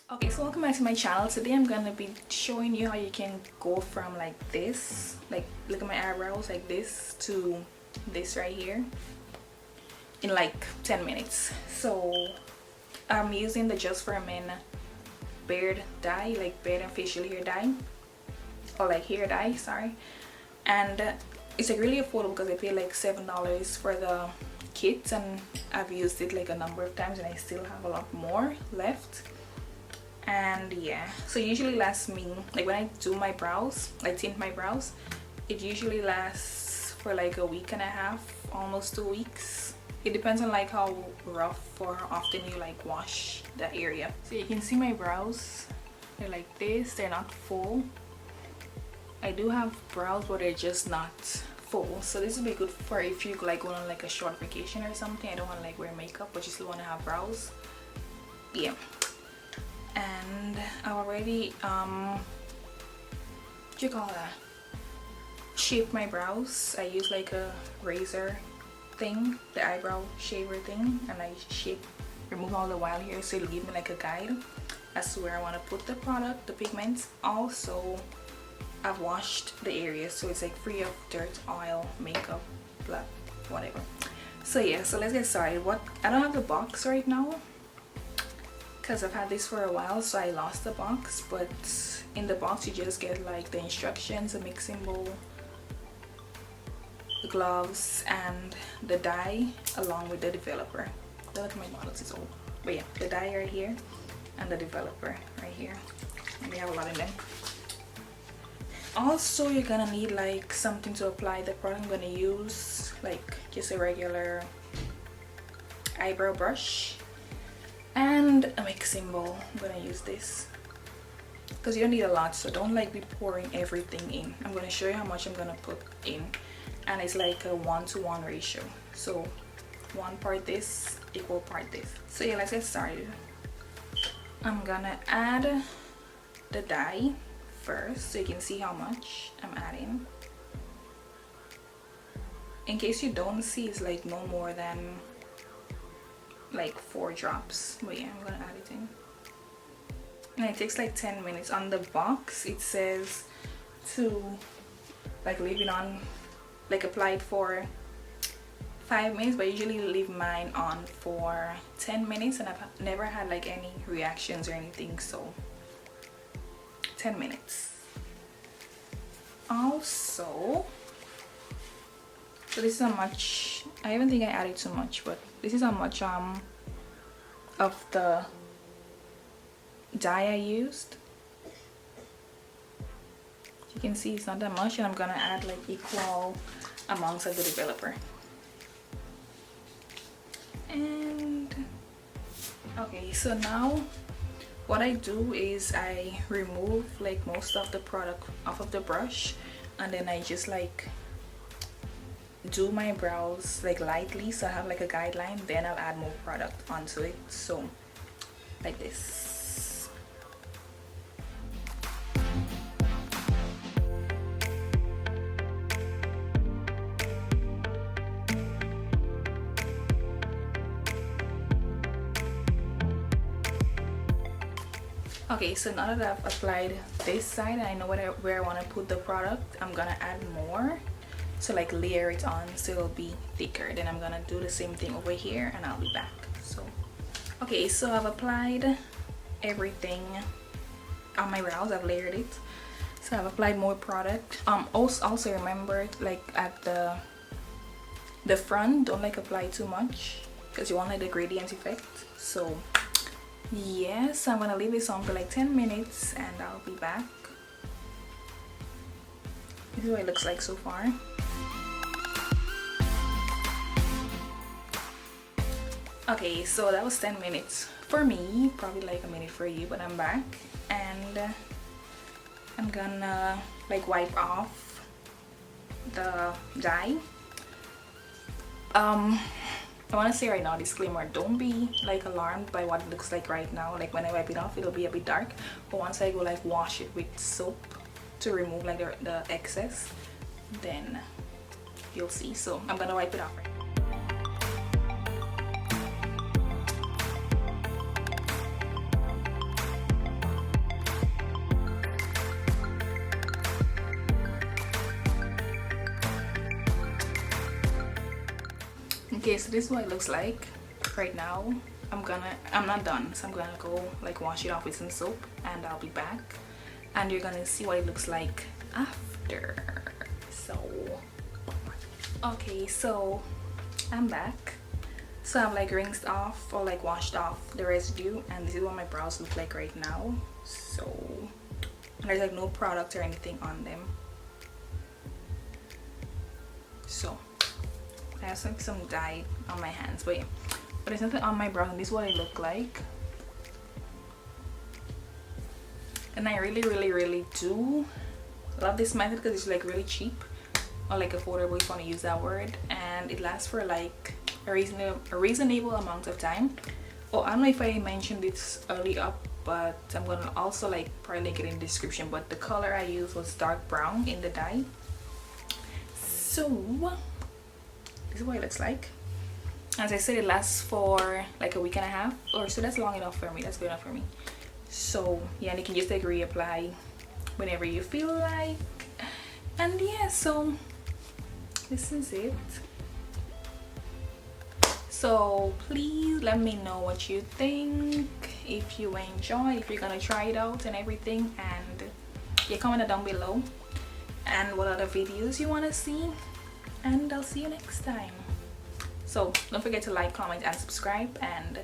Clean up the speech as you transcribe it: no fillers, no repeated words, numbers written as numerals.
Okay, so welcome back to my channel. Today I'm gonna be showing you how you can go from like this, like look at my eyebrows, like this to this right here in like 10 minutes. So I'm using the Just for Men beard dye, like beard and facial hair dye, or like hair dye, sorry. And it's like really affordable because I paid like $7 for the kit, and I've used it like a number of times and I still have a lot more left. And yeah, so it usually lasts me, like when I do my brows, I tint my brows, it usually lasts for like a week and a half, almost 2 weeks. It depends on like how rough or how often you like wash that area. So you can see my brows, they're like this, they're not full. I do have brows but they're just not full, so this would be good for if you like go on like a short vacation or something. I don't want to like wear makeup but you still want to have brows. Yeah. And I already what do you call that, shape my brows. I use like a razor thing, the eyebrow shaver thing, and I remove all the wild hair, so it'll give me like a guide as to where I want to put the product, the pigments. Also I've washed the area so it's like free of dirt, oil, makeup, blah, whatever. So yeah, so let's get started. I don't have the box right now because I've had this for a while, so I lost the box, but in the box you just get like the instructions, a mixing bowl, the gloves, and the dye along with the developer. Don't look at my bottles, it's old. But yeah, the dye right here and the developer right here, and they have a lot in them. Also you're gonna need like something to apply the product. I'm gonna use like just a regular eyebrow brush and a mixing bowl. I'm gonna use this because you don't need a lot, so don't like be pouring everything in. I'm gonna show you how much I'm gonna put in, and it's like a 1-to-1 ratio, so 1 part this equal part this. So yeah, let's get started. I'm gonna add the dye first so you can see how much I'm adding. In case you don't see, it's like no more than like 4 drops, but yeah, I'm gonna add it in, and it takes like 10 minutes. On the box it says to like leave it on, like apply it for 5 minutes, but I usually leave mine on for 10 minutes and I've never had like any reactions or anything, so 10 minutes. Also, so this is how much, I even think I added too much, but this is how much of the dye I used. You can see it's not that much, and I'm gonna add like equal amounts of the developer. And okay, so now what I do is I remove like most of the product off of the brush, and then I just like do my brows like lightly so I have like a guideline, then I'll add more product onto it, so like this. Okay, so now that I've applied this side and I know where I want to put the product, I'm gonna add more to like layer it on so it'll be thicker. Then I'm gonna do the same thing over here and I'll be back. So okay, so I've applied everything on my brows, I've layered it, so I've applied more product. Also remember, like at the front, don't like apply too much because you want like the gradient effect. So yes, I'm gonna leave this on for like 10 minutes and I'll be back. This is what it looks like so far. Okay, so that was 10 minutes for me, probably like a minute for you, but I'm back, and I'm gonna like wipe off the dye. I want to say right now, disclaimer, don't be like alarmed by what it looks like right now. Like when I wipe it off, it'll be a bit dark, but once I go like wash it with soap to remove like the excess, then you'll see. So I'm gonna wipe it off right now. Okay, so this is what it looks like right now. I'm not done, so I'm gonna go like wash it off with some soap, and I'll be back and you're gonna see what it looks like after. So okay, so I'm back. So I've like rinsed off or like washed off the residue, and this is what my brows look like right now. So there's like no product or anything on them. So I have like some dye on my hands, but yeah, but there's nothing on my brows, and this is what I look like. And I really do love this method because it's like really cheap, or like affordable if you want to use that word, and it lasts for like a reasonable amount of time. Oh, I don't know if I mentioned this early up, but I'm gonna also like probably link it in the description, but the color I used was dark brown in the dye. So this is what it looks like. As I said, it lasts for like a week and a half or so. That's long enough for me, that's good enough for me. So yeah, and you can just like reapply whenever you feel like. And yeah, so this is it. So please let me know what you think, if you enjoy, if you're gonna try it out and everything, and yeah, comment it down below and what other videos you want to see, and I'll see you next time. So don't forget to like, comment and subscribe, and